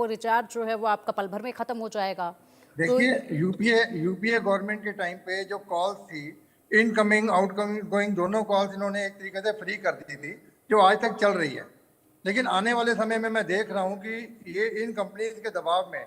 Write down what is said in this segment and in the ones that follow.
Recharge जो है वो आपका पल भर में खत्म हो जाएगा। तो देखिए, यूपीए यूपीए गवर्नमेंट के टाइम पे जो कॉल्स थी, इनकमिंग आउटकमिंग गोइंग दोनों कॉल्स इन्होंने एक तरीके से फ्री कर दी थी, जो आज तक चल रही है। लेकिन आने वाले समय में मैं देख रहा हूँ कि ये इन कंपनीज के दबाव में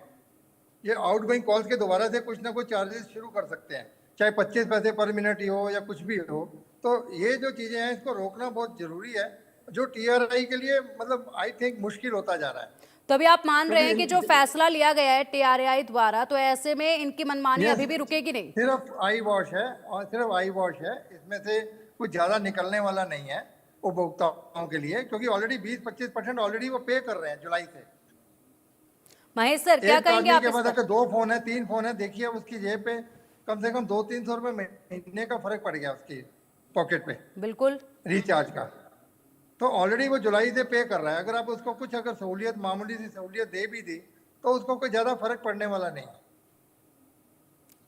ये आउटगोइंग कॉल्स के दोबारा से कुछ ना कुछ चार्जेस शुरू कर सकते हैं, चाहे 25 पैसे पर मिनट ही हो या कुछ भी हो। तो ये जो चीज़ें हैं इसको रोकना बहुत ज़रूरी है, जो टीआरआई के लिए मतलब आई थिंक मुश्किल होता जा रहा है। तो अभी आप मान रहे क्योंकि हैं कि जो फैसला लिया गया है टीआरएआई द्वारा, तो ऐसे में इनकी मनमानी ये अभी भी रुकेगी नहीं? सिर्फ आई वॉश है, और सिर्फ आई वॉश है, इसमें से कुछ ज़्यादा निकलने वाला नहीं है उपभोक्ताओं के लिए, क्योंकि ऑलरेडी 20-25% ऑलरेडी वो पे कर रहे हैं जुलाई से। महेश सर, क्या एक कहेंगे आदमी आप के इस पास पर? अगर 2 फोन है, 3 फोन है, देखिए उसकी जेब पे कम से कम 200-300 रुपये महीने का फर्क पड़ गया उसकी पॉकेट पे बिल्कुल। रिचार्ज का। तो ऑलरेडी वो जुलाई से पे कर रहा है, अगर आप उसको कुछ अगर सहूलियत, मामूली सी सहूलियत दे भी दी, तो उसको कोई ज़्यादा फर्क पड़ने वाला नहीं है।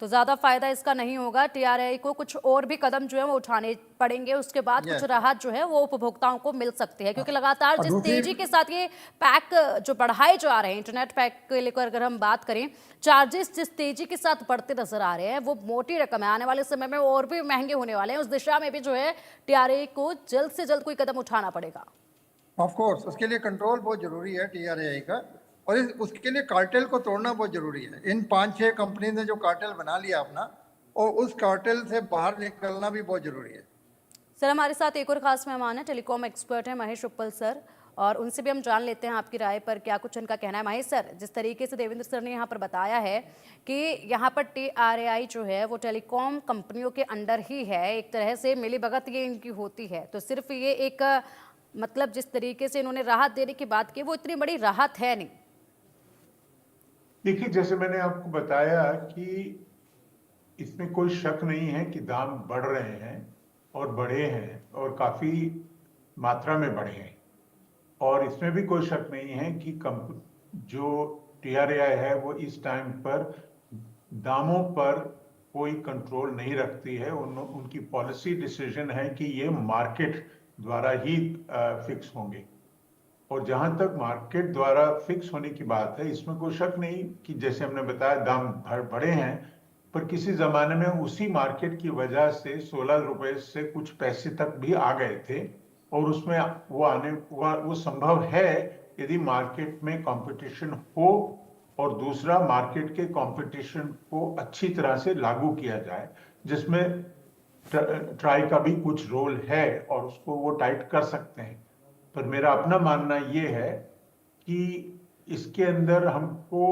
तो ज्यादा फायदा इसका नहीं होगा। टीआरआई को कुछ और भी कदम जो है वो उठाने पड़ेंगे, उसके बाद कुछ यस। राहत जो है वो उपभोक्ताओं को मिल सकती है, क्योंकि लगातार और जिस दूसरी, तेजी के साथ ये पैक जो बढ़ाए जा रहे हैं, इंटरनेट पैक के लेकर अगर हम बात करें, चार्जेस जिस तेजी के साथ बढ़ते नजर आ रहे हैं वो मोटी रकम है। आने वाले समय में और भी महंगे होने वाले हैं। उस दिशा में भी जो है टीआरआई को जल्द से जल्द कोई कदम उठाना पड़ेगा। ऑफ कोर्स उसके लिए कंट्रोल बहुत जरूरी है टीआरएआई का, और उसके लिए कार्टेल को तोड़ना बहुत जरूरी है। इन 5-6 कंपनी ने जो कार्टेल बना लिया अपना, और उस कार्टेल से बाहर निकलना भी बहुत जरूरी है। सर, हमारे साथ एक और खास मेहमान है, टेलीकॉम एक्सपर्ट है महेश उपल सर, और उनसे भी हम जान लेते हैं आपकी राय पर क्या कुछ उनका कहना है। महेश सर, जिस तरीके से देवेंद्र सर ने यहाँ पर बताया है कि यहाँ पर टीआरएआई जो है वो टेलीकॉम कंपनियों के अंडर ही है, एक तरह से मिलीभगत ये इनकी होती है, तो सिर्फ ये एक मतलब जिस तरीके से इन्होंने राहत देने की बात की वो इतनी बड़ी राहत है नहीं। देखिए, जैसे मैंने आपको बताया कि इसमें कोई शक नहीं है कि दाम बढ़ रहे हैं और बढ़े हैं और काफी मात्रा में बढ़े हैं, और इसमें भी कोई शक नहीं है कि जो टीआरएआई है वो इस टाइम पर दामों पर कोई कंट्रोल नहीं रखती है। उनकी पॉलिसी डिसीजन है कि ये मार्केट द्वारा ही फिक्स होंगे, और जहां तक मार्केट द्वारा फिक्स होने की बात है, इसमें कोई शक नहीं कि जैसे हमने बताया दाम बढ़े हैं, पर किसी जमाने में उसी मार्केट की वजह से 16 रुपए से कुछ पैसे तक भी आ गए थे, और उसमें वो संभव है यदि मार्केट में कंपटीशन हो और दूसरा मार्केट के कंपटीशन को अच्छी तरह से लागू किया जाए, जिसमें ट्राई का भी कुछ रोल है और उसको वो टाइट कर सकते हैं। पर मेरा अपना मानना ये है कि इसके अंदर हमको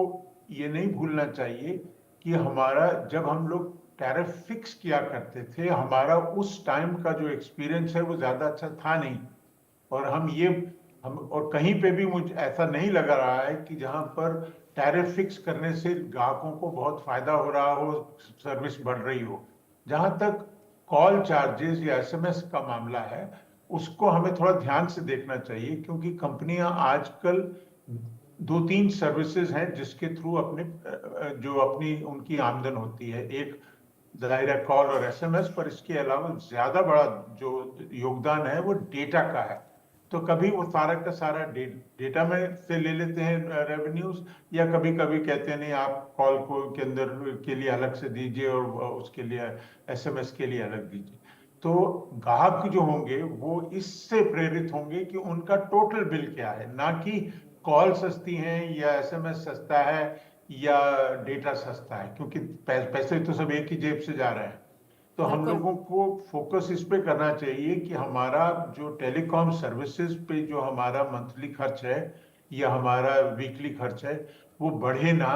ये नहीं भूलना चाहिए कि हमारा, जब हम लोग टैरिफ फिक्स किया करते थे, हमारा उस टाइम का जो एक्सपीरियंस है वो ज्यादा अच्छा था नहीं, और हम और कहीं पे भी मुझे ऐसा नहीं लग रहा है कि जहां पर टैरिफ फिक्स करने से ग्राहकों को बहुत फायदा हो रहा हो, सर्विस बढ़ रही हो। जहां तक कॉल चार्जेस या एसएमएस का मामला है, उसको हमें थोड़ा ध्यान से देखना चाहिए, क्योंकि कंपनियां आजकल 2-3 सर्विसेज हैं जिसके थ्रू जो अपनी उनकी आमदन होती है। एक डायरेक्ट कॉल और एसएमएस, पर इसके अलावा ज्यादा बड़ा जो योगदान है वो डेटा का है। तो कभी वो सारा का सारा डेटा में से ले लेते हैं रेवेन्यूज, या कभी कभी कहते हैं नहीं, आप कॉल को के अंदर के लिए अलग से दीजिए और उसके लिए एसएमएस के लिए अलग दीजिए। तो ग्राहक जो होंगे वो इससे प्रेरित होंगे कि उनका टोटल बिल क्या है, ना कि कॉल सस्ती है या एसएमएस सस्ता है या डेटा सस्ता है, क्योंकि पैसे तो सब एक ही जेब से जा रहे हैं। तो हम बिल्कुल। लोगों को फोकस इस पे करना चाहिए कि हमारा जो टेलीकॉम सर्विसेज पे जो हमारा मंथली खर्च है या हमारा वीकली खर्च है, वो बढ़े ना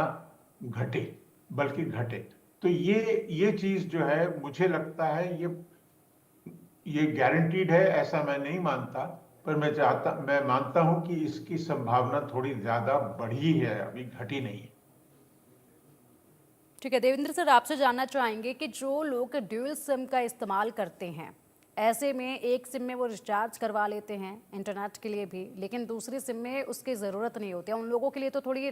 घटे, बल्कि घटे। तो ये चीज जो है, मुझे लगता है ये गारंटीड है ऐसा मैं नहीं मानता, पर मैं मानता हूं कि इसकी संभावना थोड़ी ज्यादा बढ़ी है, अभी घटी नहीं है। ठीक है देवेंद्र सर, आपसे जानना चाहेंगे कि जो लोग ड्यूल सिम का इस्तेमाल करते हैं, ऐसे में एक सिम में वो रिचार्ज करवा लेते हैं इंटरनेट के लिए भी, लेकिन दूसरी सिम में उसकी ज़रूरत नहीं होती है, उन लोगों के लिए तो थोड़ी